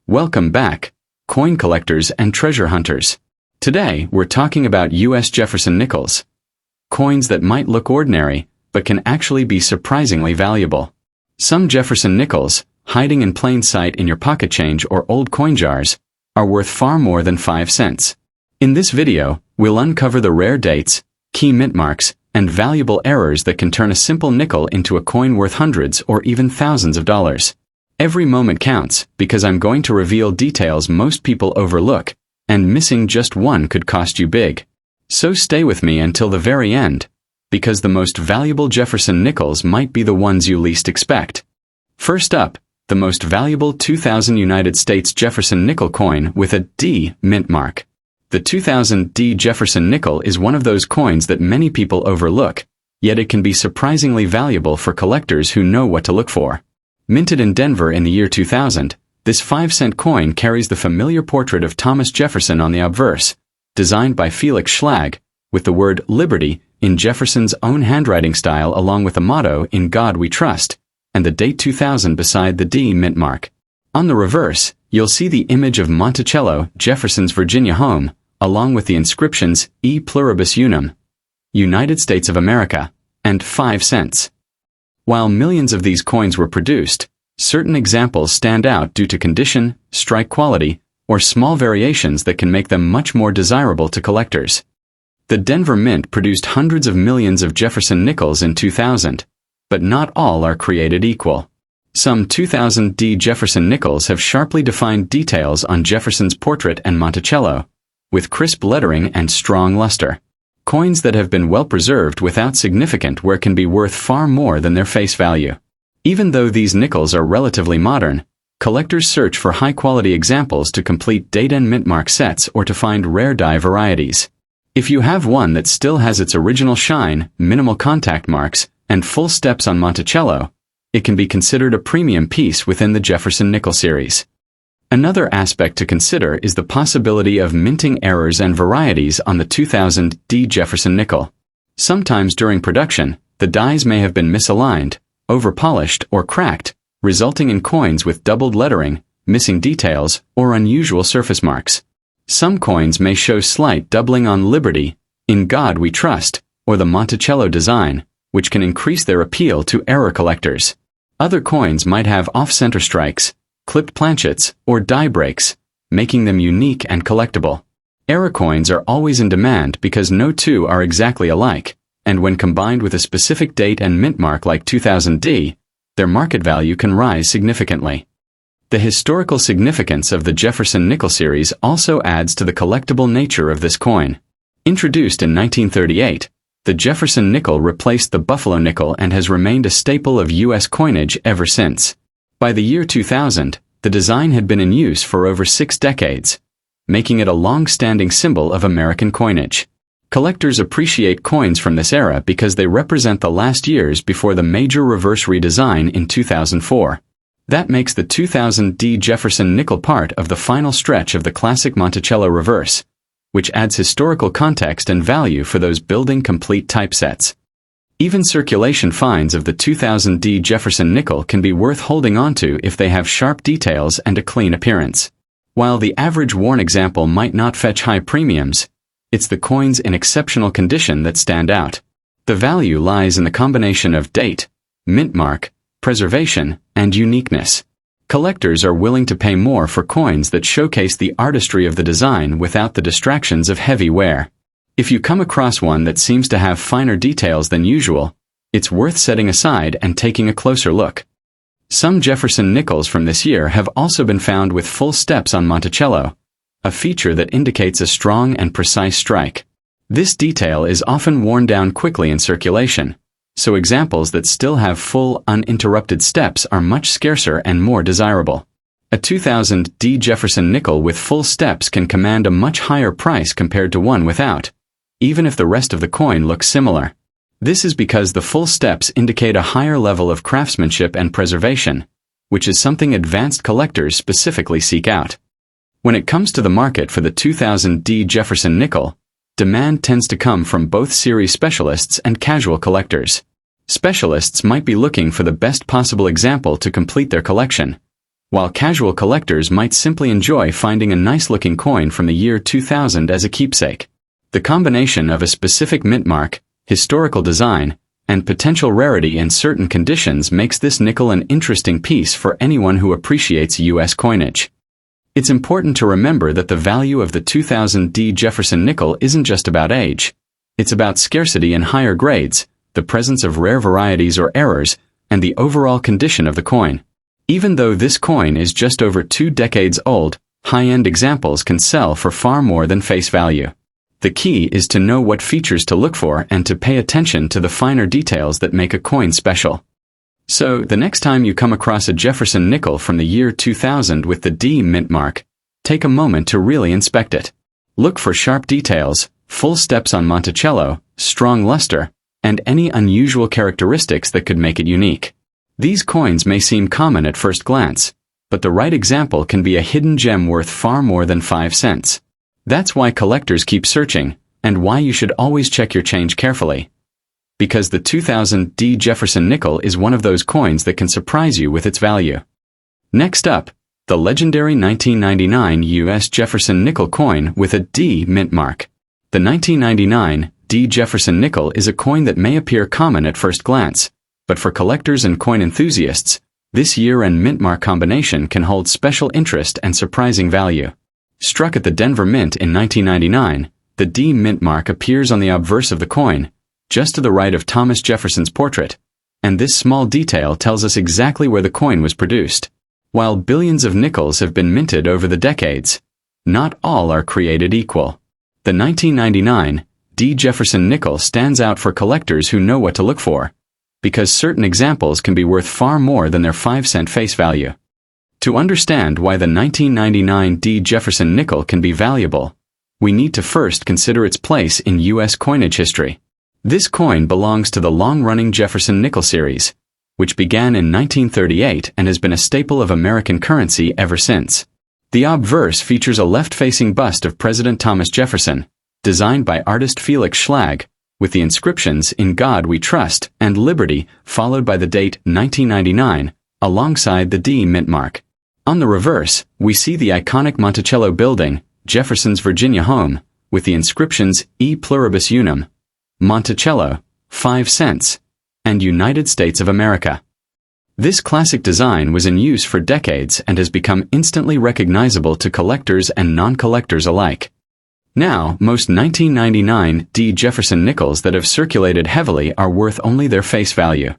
Welcome back, coin collectors and treasure hunters. Today, we're talking about U.S. Jefferson Nickels. Coins that might look ordinary, but can actually be surprisingly valuable. Some Jefferson Nickels, hiding in plain sight in your pocket change or old coin jars, are worth far more than 5 cents. In this video, we'll uncover the rare dates, key mint marks, and valuable errors that can turn a simple nickel into a coin worth hundreds or even thousands of dollars. Every moment counts, because I'm going to reveal details most people overlook, and missing just one could cost you big. So stay with me until the very end, because the most valuable Jefferson Nickels might be the ones you least expect. First up, the most valuable 2000 United States Jefferson Nickel coin with a D mint mark. The 2000 D Jefferson Nickel is one of those coins that many people overlook, yet it can be surprisingly valuable for collectors who know what to look for. Minted in Denver in the year 2000, this 5-cent coin carries the familiar portrait of Thomas Jefferson on the obverse, designed by Felix Schlag, with the word Liberty in Jefferson's own handwriting style along with the motto "In God We Trust," and the date 2000 beside the D mint mark. On the reverse, you'll see the image of Monticello, Jefferson's Virginia home, along with the inscriptions E Pluribus Unum, United States of America, and 5 cents. While millions of these coins were produced, certain examples stand out due to condition, strike quality, or small variations that can make them much more desirable to collectors. The Denver Mint produced hundreds of millions of Jefferson Nickels in 2000, but not all are created equal. Some 2000 D Jefferson Nickels have sharply defined details on Jefferson's portrait and Monticello, with crisp lettering and strong luster. Coins that have been well preserved without significant wear can be worth far more than their face value. Even though these nickels are relatively modern, collectors search for high-quality examples to complete date and mint mark sets or to find rare die varieties. If you have one that still has its original shine, minimal contact marks, and full steps on Monticello, it can be considered a premium piece within the Jefferson Nickel series. Another aspect to consider is the possibility of minting errors and varieties on the 2000 D Jefferson Nickel. Sometimes during production, the dies may have been misaligned, over-polished, or cracked, resulting in coins with doubled lettering, missing details, or unusual surface marks. Some coins may show slight doubling on Liberty, In God We Trust, or the Monticello design, which can increase their appeal to error collectors. Other coins might have off-center strikes, clipped planchets, or die breaks, making them unique and collectible. Error coins are always in demand because no two are exactly alike, and when combined with a specific date and mint mark like 2000 D, their market value can rise significantly. The historical significance of the Jefferson Nickel series also adds to the collectible nature of this coin. Introduced in 1938, the Jefferson Nickel replaced the Buffalo nickel and has remained a staple of U.S. coinage ever since. By the year 2000, the design had been in use for over 6 decades, making it a long-standing symbol of American coinage. Collectors appreciate coins from this era because they represent the last years before the major reverse redesign in 2004. That makes the 2000 D Jefferson Nickel part of the final stretch of the classic Monticello reverse, which adds historical context and value for those building complete typesets. Even circulation finds of the 2000 D Jefferson Nickel can be worth holding onto if they have sharp details and a clean appearance. While the average worn example might not fetch high premiums, it's the coins in exceptional condition that stand out. The value lies in the combination of date, mint mark, preservation, and uniqueness. Collectors are willing to pay more for coins that showcase the artistry of the design without the distractions of heavy wear. If you come across one that seems to have finer details than usual, it's worth setting aside and taking a closer look. Some Jefferson Nickels from this year have also been found with full steps on Monticello, a feature that indicates a strong and precise strike. This detail is often worn down quickly in circulation, so examples that still have full, uninterrupted steps are much scarcer and more desirable. A 2000 D Jefferson Nickel with full steps can command a much higher price compared to one without, even if the rest of the coin looks similar. This is because the full steps indicate a higher level of craftsmanship and preservation, which is something advanced collectors specifically seek out. When it comes to the market for the 2000 D Jefferson Nickel, demand tends to come from both series specialists and casual collectors. Specialists might be looking for the best possible example to complete their collection, while casual collectors might simply enjoy finding a nice-looking coin from the year 2000 as a keepsake. The combination of a specific mint mark, historical design, and potential rarity in certain conditions makes this nickel an interesting piece for anyone who appreciates U.S. coinage. It's important to remember that the value of the 2000 Jefferson Nickel isn't just about age. It's about scarcity in higher grades, the presence of rare varieties or errors, and the overall condition of the coin. Even though this coin is just over 2 decades old, high-end examples can sell for far more than face value. The key is to know what features to look for and to pay attention to the finer details that make a coin special. So, the next time you come across a Jefferson Nickel from the year 2000 with the D mint mark, take a moment to really inspect it. Look for sharp details, full steps on Monticello, strong luster, and any unusual characteristics that could make it unique. These coins may seem common at first glance, but the right example can be a hidden gem worth far more than 5 cents. That's why collectors keep searching, and why you should always check your change carefully. Because the 2000 Jefferson Nickel is one of those coins that can surprise you with its value. Next up, the legendary 1999 U.S. Jefferson Nickel coin with a D mint mark. The 1999 Jefferson Nickel is a coin that may appear common at first glance, but for collectors and coin enthusiasts, this year and mint mark combination can hold special interest and surprising value. Struck at the Denver Mint in 1999, the D mint mark appears on the obverse of the coin, just to the right of Thomas Jefferson's portrait, and this small detail tells us exactly where the coin was produced. While billions of nickels have been minted over the decades, not all are created equal. The 1999 Jefferson Nickel stands out for collectors who know what to look for, because certain examples can be worth far more than their 5-cent face value. To understand why the 1999 Jefferson Nickel can be valuable, we need to first consider its place in U.S. coinage history. This coin belongs to the long-running Jefferson Nickel series, which began in 1938 and has been a staple of American currency ever since. The obverse features a left-facing bust of President Thomas Jefferson, designed by artist Felix Schlag, with the inscriptions "In God We Trust" and "Liberty," followed by the date 1999, alongside the D mint mark. On the reverse, we see the iconic Monticello building, Jefferson's Virginia home, with the inscriptions "E Pluribus Unum," Monticello, 5 cents, and United States of America. This classic design was in use for decades and has become instantly recognizable to collectors and non-collectors alike. Now, most 1999 Jefferson Nickels that have circulated heavily are worth only their face value.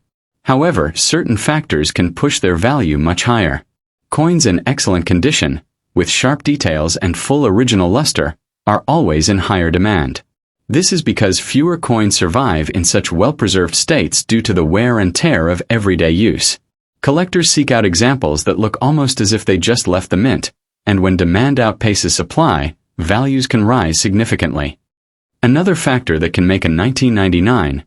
However, certain factors can push their value much higher. Coins in excellent condition, with sharp details and full original luster, are always in higher demand. This is because fewer coins survive in such well-preserved states due to the wear and tear of everyday use. Collectors seek out examples that look almost as if they just left the mint, and when demand outpaces supply, values can rise significantly. Another factor that can make a 1999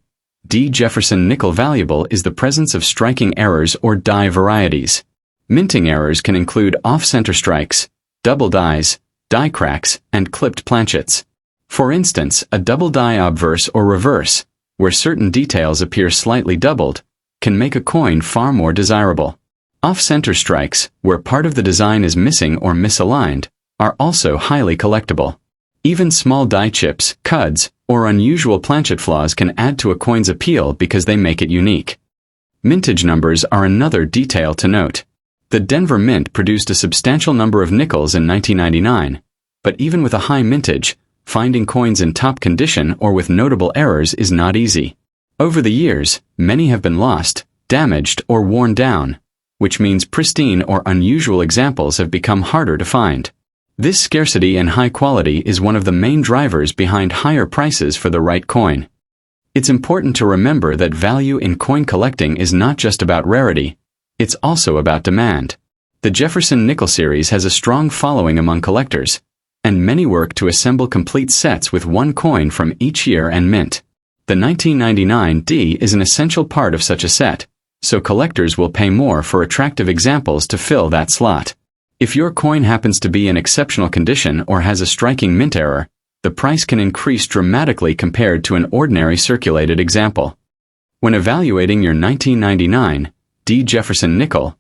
Jefferson Nickel valuable is the presence of striking errors or die varieties. Minting errors can include off-center strikes, double dies, die cracks, and clipped planchets. For instance, a double die obverse or reverse, where certain details appear slightly doubled, can make a coin far more desirable. Off-center strikes, where part of the design is missing or misaligned, are also highly collectible. Even small die chips, cuds, or unusual planchet flaws can add to a coin's appeal because they make it unique. Mintage numbers are another detail to note. The Denver Mint produced a substantial number of nickels in 1999, but even with a high mintage, finding coins in top condition or with notable errors is not easy. Over the years, many have been lost, damaged, or worn down, which means pristine or unusual examples have become harder to find. This scarcity and high quality is one of the main drivers behind higher prices for the right coin. It's important to remember that value in coin collecting is not just about rarity, it's also about demand. The Jefferson Nickel series has a strong following among collectors, and many work to assemble complete sets with one coin from each year and mint. The 1999 D is an essential part of such a set, so collectors will pay more for attractive examples to fill that slot. If your coin happens to be in exceptional condition or has a striking mint error, the price can increase dramatically compared to an ordinary circulated example. When evaluating your 1999 Jefferson Nickel,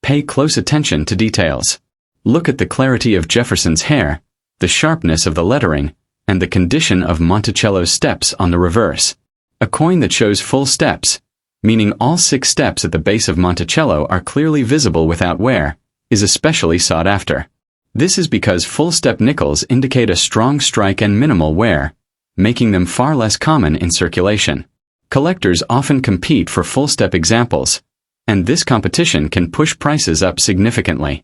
Pay close attention to details. Look at the clarity of Jefferson's hair, the sharpness of the lettering, and the condition of Monticello's steps on the reverse. A coin that shows full steps, meaning all 6 steps at the base of Monticello are clearly visible without wear, is especially sought after. This is because full-step nickels indicate a strong strike and minimal wear, making them far less common in circulation. Collectors often compete for full-step examples, and this competition can push prices up significantly.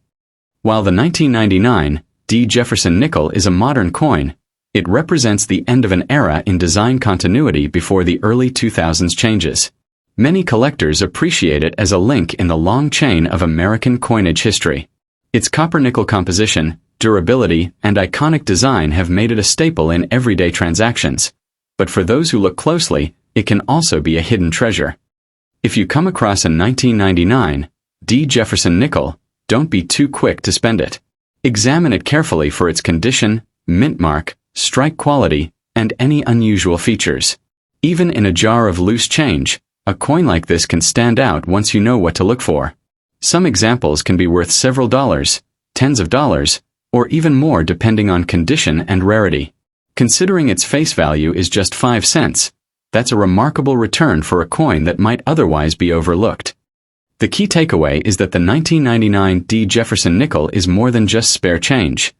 While the 1999 D. Jefferson Nickel is a modern coin, it represents the end of an era in design continuity before the early 2000s changes. Many collectors appreciate it as a link in the long chain of American coinage history. Its copper-nickel composition, durability, and iconic design have made it a staple in everyday transactions. But for those who look closely, it can also be a hidden treasure. If you come across a 1999 D. Jefferson Nickel, don't be too quick to spend it. Examine it carefully for its condition, mint mark, strike quality, and any unusual features. Even in a jar of loose change, a coin like this can stand out once you know what to look for. Some examples can be worth several dollars, tens of dollars, or even more depending on condition and rarity. Considering its face value is just 5 cents, that's a remarkable return for a coin that might otherwise be overlooked. The key takeaway is that the 1999 D. Jefferson Nickel is more than just spare change.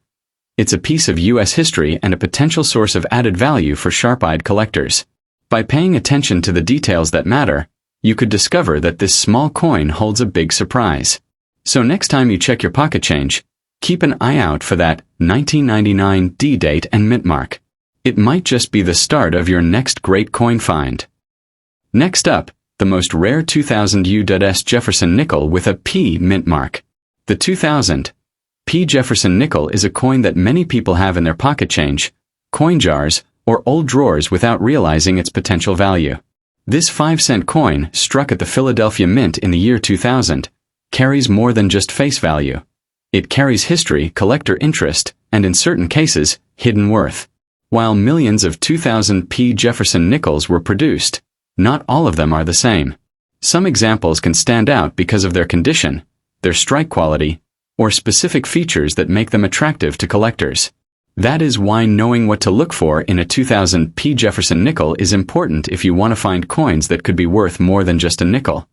It's a piece of U.S. history and a potential source of added value for sharp-eyed collectors. By paying attention to the details that matter, you could discover that this small coin holds a big surprise. So next time you check your pocket change, keep an eye out for that 1999 D date and mint mark. It might just be the start of your next great coin find. Next up, the most rare 2000 U.S. Jefferson Nickel with a P mint mark. The 2000 P. Jefferson Nickel is a coin that many people have in their pocket change, coin jars, or old drawers without realizing its potential value. This 5-cent coin, struck at the Philadelphia Mint in the year 2000, carries more than just face value. It carries history, collector interest, and in certain cases, hidden worth. While millions of 2000 P. Jefferson Nickels were produced, not all of them are the same. Some examples can stand out because of their condition, their strike quality, or specific features that make them attractive to collectors. That is why knowing what to look for in a 2000 P. Jefferson Nickel is important if you want to find coins that could be worth more than just a nickel.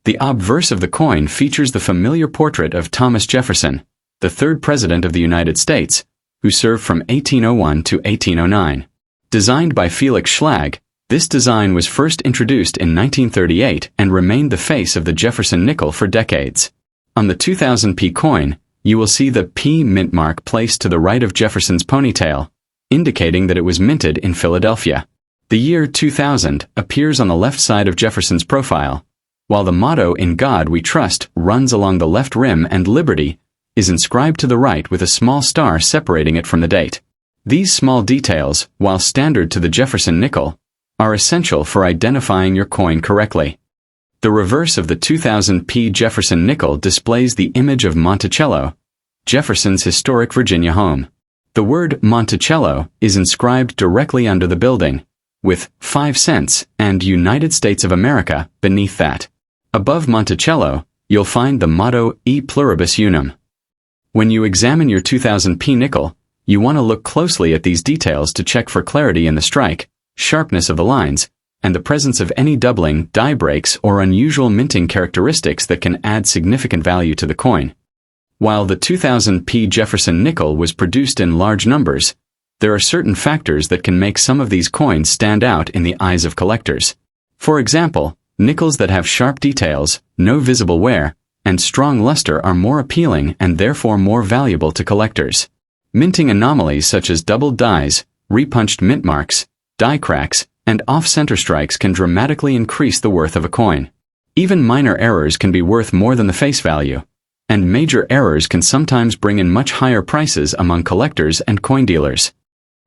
The obverse of the coin features the familiar portrait of Thomas Jefferson, the 3rd President of the United States, who served from 1801 to 1809. Designed by Felix Schlag, this design was first introduced in 1938 and remained the face of the Jefferson Nickel for decades. On the 2000 P coin, you will see the P mint mark placed to the right of Jefferson's ponytail, indicating that it was minted in Philadelphia. The year 2000 appears on the left side of Jefferson's profile, while the motto "In God We Trust" runs along the left rim and "Liberty" is inscribed to the right with a small star separating it from the date. These small details, while standard to the Jefferson Nickel, are essential for identifying your coin correctly. The reverse of the 2000 P. Jefferson Nickel displays the image of Monticello, Jefferson's historic Virginia home. The word Monticello is inscribed directly under the building, with 5 cents and United States of America beneath that. Above Monticello, you'll find the motto E Pluribus Unum. When you examine your 2000 P nickel, you want to look closely at these details to check for clarity in the strike, sharpness of the lines, and the presence of any doubling, die breaks, or unusual minting characteristics that can add significant value to the coin. While the 2000 P. Jefferson Nickel was produced in large numbers, there are certain factors that can make some of these coins stand out in the eyes of collectors. For example, nickels that have sharp details, no visible wear, and strong luster are more appealing and therefore more valuable to collectors. Minting anomalies such as doubled dies, repunched mint marks, die cracks, and off-center strikes can dramatically increase the worth of a coin. Even minor errors can be worth more than the face value, and major errors can sometimes bring in much higher prices among collectors and coin dealers.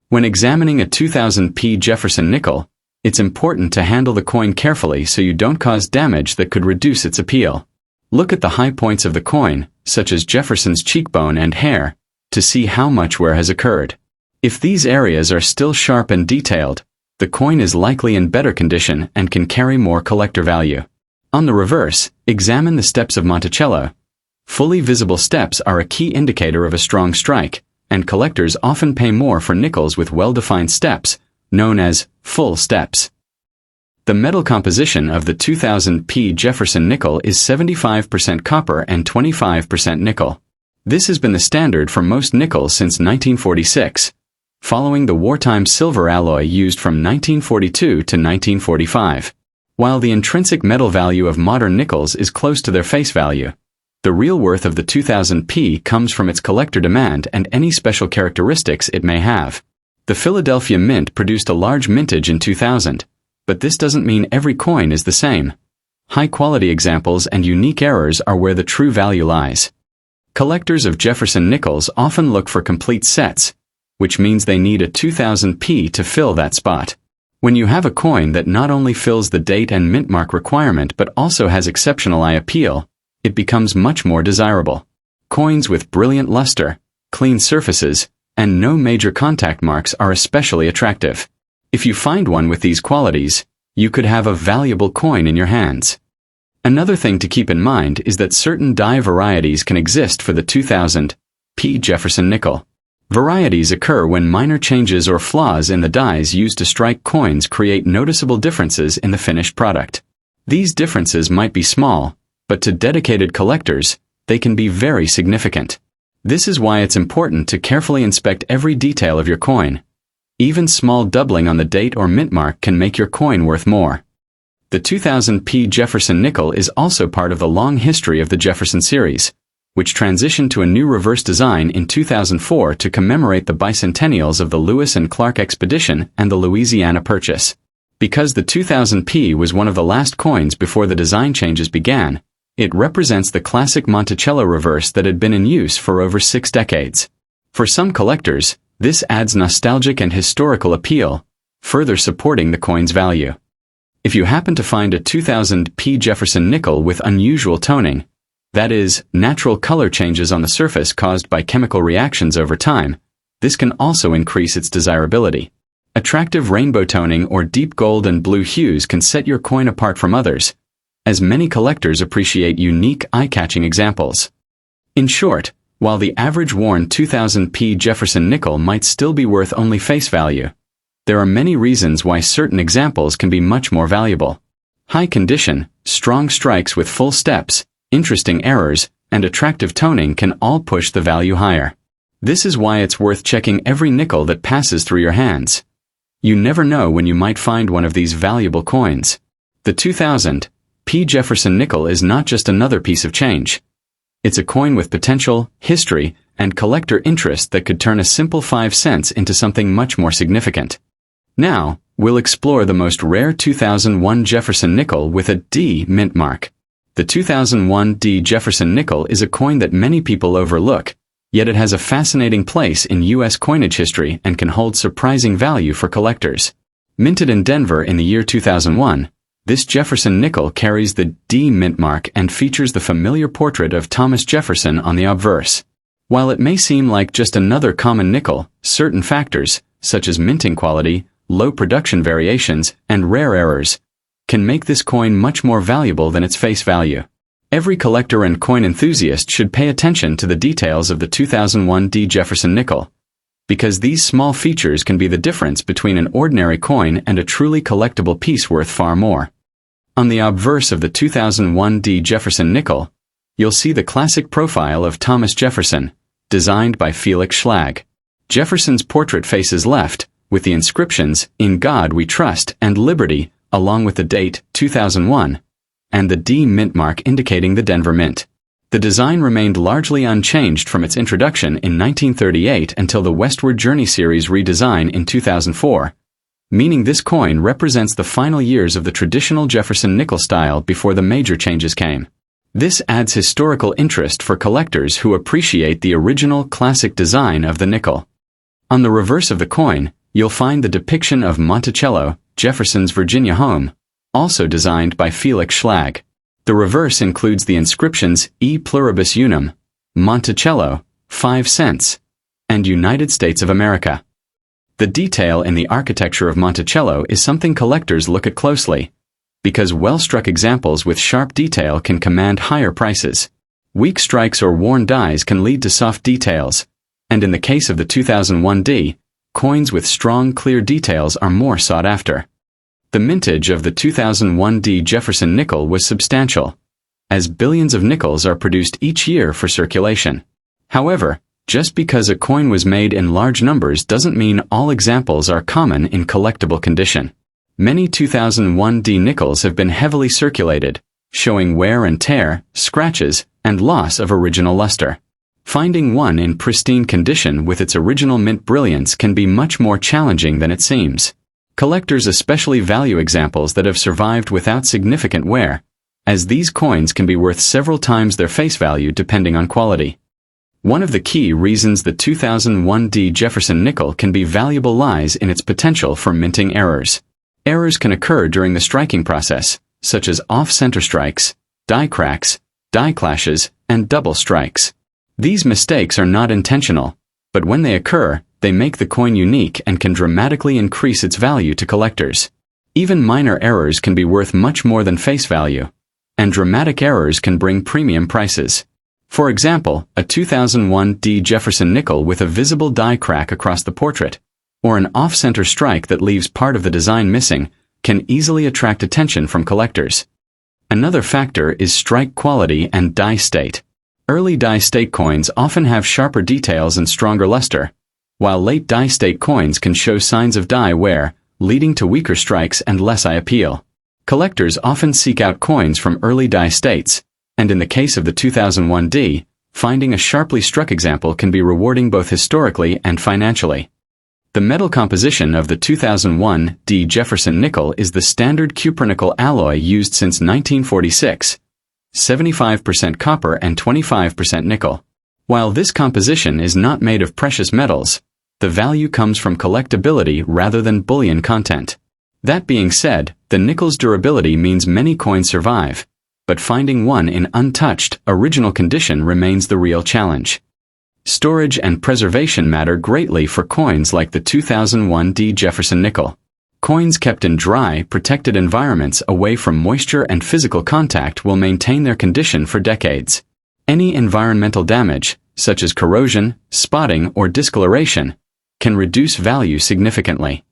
When examining a 2000 P. Jefferson Nickel, it's important to handle the coin carefully so you don't cause damage that could reduce its appeal. Look at the high points of the coin, such as Jefferson's cheekbone and hair, to see how much wear has occurred. If these areas are still sharp and detailed, the coin is likely in better condition and can carry more collector value. On the reverse, examine the steps of Monticello. Fully visible steps are a key indicator of a strong strike, and collectors often pay more for nickels with well-defined steps, known as full steps. The metal composition of the 2000p Jefferson nickel is 75% copper and 25% nickel. This has been the standard for most nickels since 1946, following the wartime silver alloy used from 1942 to 1945. While the intrinsic metal value of modern nickels is close to their face value, the real worth of the 2000p comes from its collector demand and any special characteristics it may have. The Philadelphia Mint produced a large mintage in 2000, but this doesn't mean every coin is the same. High-quality examples and unique errors are where the true value lies. Collectors of Jefferson Nickels often look for complete sets, which means they need a 2000p to fill that spot. When you have a coin that not only fills the date and mint mark requirement but also has exceptional eye appeal, it becomes much more desirable. Coins with brilliant luster, clean surfaces, and no major contact marks are especially attractive. If you find one with these qualities, you could have a valuable coin in your hands. Another thing to keep in mind is that certain die varieties can exist for the 2000p Jefferson nickel. Varieties occur when minor changes or flaws in the dies used to strike coins create noticeable differences in the finished product. These differences might be small, but to dedicated collectors, they can be very significant. This is why it's important to carefully inspect every detail of your coin. Even small doubling on the date or mint mark can make your coin worth more. The 2000p Jefferson nickel is also part of the long history of the Jefferson series, which transitioned to a new reverse design in 2004 to commemorate the bicentennials of the Lewis and Clark expedition and the Louisiana Purchase. Because the 2000p was one of the last coins before the design changes began, it represents the classic Monticello reverse that had been in use for over 6 decades. For some collectors, this adds nostalgic and historical appeal, further supporting the coin's value. If you happen to find a 2000p Jefferson nickel with unusual toning, that is, natural color changes on the surface caused by chemical reactions over time, this can also increase its desirability. Attractive rainbow toning or deep gold and blue hues can set your coin apart from others, as many collectors appreciate unique, eye-catching examples. In short, while the average worn 2000p Jefferson nickel might still be worth only face value, there are many reasons why certain examples can be much more valuable. High condition, strong strikes with full steps, interesting errors, and attractive toning can all push the value higher. This is why it's worth checking every nickel that passes through your hands. You never know when you might find one of these valuable coins. The 2000p Jefferson nickel is not just another piece of change. It's a coin with potential, history, and collector interest that could turn a simple 5 cents into something much more significant. Now, we'll explore the most rare 2001 Jefferson nickel with a D mint mark. The 2001 D Jefferson nickel is a coin that many people overlook, yet it has a fascinating place in U.S. coinage history and can hold surprising value for collectors. Minted in Denver in the year 2001, this Jefferson nickel carries the D mint mark and features the familiar portrait of Thomas Jefferson on the obverse. While it may seem like just another common nickel, certain factors, such as minting quality, low production variations, and rare errors, can make this coin much more valuable than its face value. Every collector and coin enthusiast should pay attention to the details of the 2001 D Jefferson nickel, because these small features can be the difference between an ordinary coin and a truly collectible piece worth far more. On the obverse of the 2001 D Jefferson nickel, you'll see the classic profile of Thomas Jefferson, designed by Felix Schlag. Jefferson's portrait faces left, with the inscriptions, "In God We Trust" and "Liberty," along with the date, 2001, and the D mint mark indicating the Denver Mint. The design remained largely unchanged from its introduction in 1938 until the Westward Journey series redesign in 2004, meaning this coin represents the final years of the traditional Jefferson nickel style before the major changes came. This adds historical interest for collectors who appreciate the original classic design of the nickel. On the reverse of the coin, you'll find the depiction of Monticello, Jefferson's Virginia home, also designed by Felix Schlag. The reverse includes the inscriptions E Pluribus Unum, Monticello, 5 cents, and United States of America. The detail in the architecture of Monticello is something collectors look at closely, because well-struck examples with sharp detail can command higher prices. Weak strikes or worn dies can lead to soft details, and in the case of the 2001D, coins with strong, clear details are more sought after. The mintage of the 2001D Jefferson Nickel was substantial, as billions of nickels are produced each year for circulation. However, just because a coin was made in large numbers doesn't mean all examples are common in collectible condition. Many 2001D nickels have been heavily circulated, showing wear and tear, scratches, and loss of original luster. Finding one in pristine condition with its original mint brilliance can be much more challenging than it seems. Collectors especially value examples that have survived without significant wear, as these coins can be worth several times their face value depending on quality. One of the key reasons the 2001D Jefferson Nickel can be valuable lies in its potential for minting errors. Errors can occur during the striking process, such as off-center strikes, die cracks, die clashes, and double strikes. These mistakes are not intentional, but when they occur, they make the coin unique and can dramatically increase its value to collectors. Even minor errors can be worth much more than face value, and dramatic errors can bring premium prices. For example, a 2001D Jefferson Nickel with a visible die crack across the portrait, or an off-center strike that leaves part of the design missing, can easily attract attention from collectors. Another factor is strike quality and die state. Early die state coins often have sharper details and stronger luster, while late die state coins can show signs of die wear, leading to weaker strikes and less eye appeal. Collectors often seek out coins from early die states, and in the case of the 2001D, finding a sharply struck example can be rewarding both historically and financially. The metal composition of the 2001D Jefferson Nickel is the standard cupronickel alloy used since 1946. 75% copper and 25% nickel. While this composition is not made of precious metals, the value comes from collectability rather than bullion content. That being said, the nickel's durability means many coins survive, but finding one in untouched, original condition remains the real challenge. Storage and preservation matter greatly for coins like the 2001D Jefferson Nickel. Coins kept in dry, protected environments away from moisture and physical contact will maintain their condition for decades. Any environmental damage, such as corrosion, spotting, or discoloration, can reduce value significantly.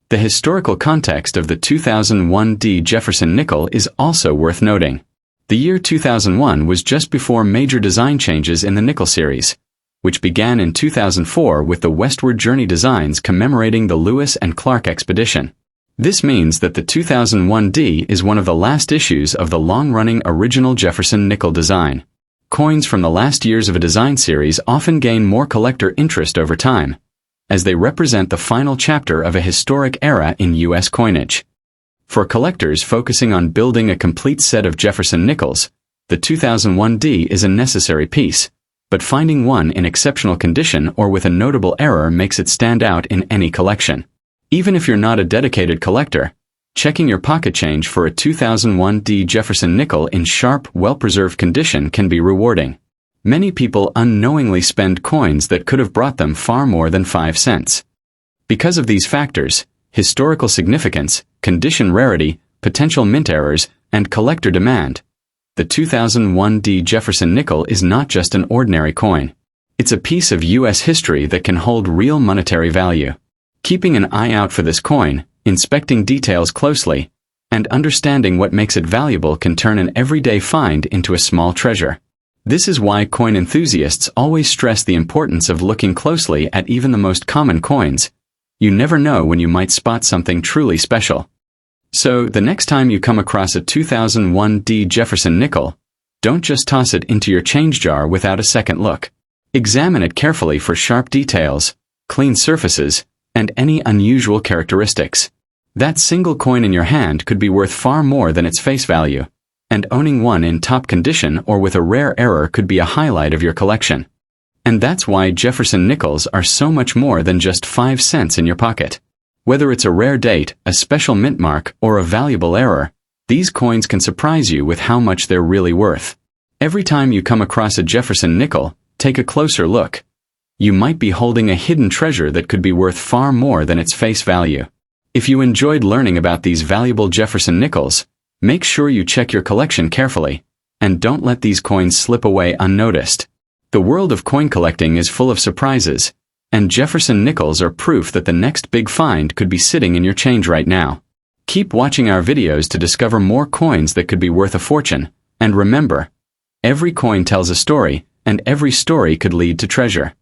The historical context of the 2001D Jefferson Nickel is also worth noting. The year 2001 was just before major design changes in the nickel series, which began in 2004 with the Westward Journey designs commemorating the Lewis and Clark expedition. This means that the 2001D is one of the last issues of the long-running original Jefferson Nickel design. Coins from the last years of a design series often gain more collector interest over time, as they represent the final chapter of a historic era in U.S. coinage. For collectors focusing on building a complete set of Jefferson Nickels, the 2001D is a necessary piece, but finding one in exceptional condition or with a notable error makes it stand out in any collection. Even if you're not a dedicated collector, checking your pocket change for a 2001D Jefferson Nickel in sharp, well-preserved condition can be rewarding. Many people unknowingly spend coins that could have brought them far more than 5 cents. Because of these factors, historical significance, condition rarity, potential mint errors, and collector demand, the 2001D Jefferson Nickel is not just an ordinary coin. It's a piece of U.S. history that can hold real monetary value. Keeping an eye out for this coin, inspecting details closely, and understanding what makes it valuable can turn an everyday find into a small treasure. This is why coin enthusiasts always stress the importance of looking closely at even the most common coins. You never know when you might spot something truly special. So, the next time you come across a 2001D Jefferson Nickel, don't just toss it into your change jar without a second look. Examine it carefully for sharp details, clean surfaces, and any unusual characteristics. That single coin in your hand could be worth far more than its face value, and owning one in top condition or with a rare error could be a highlight of your collection. And that's why Jefferson Nickels are so much more than just 5 cents in your pocket. Whether it's a rare date, a special mint mark, or a valuable error, these coins can surprise you with how much they're really worth. Every time you come across a Jefferson Nickel, take a closer look. You might be holding a hidden treasure that could be worth far more than its face value. If you enjoyed learning about these valuable Jefferson Nickels, make sure you check your collection carefully, And don't let these coins slip away unnoticed. The world of coin collecting is full of surprises, and Jefferson Nickels are proof that the next big find could be sitting in your change right now. Keep watching our videos to discover more coins that could be worth a fortune, and remember, every coin tells a story, and every story could lead to treasure.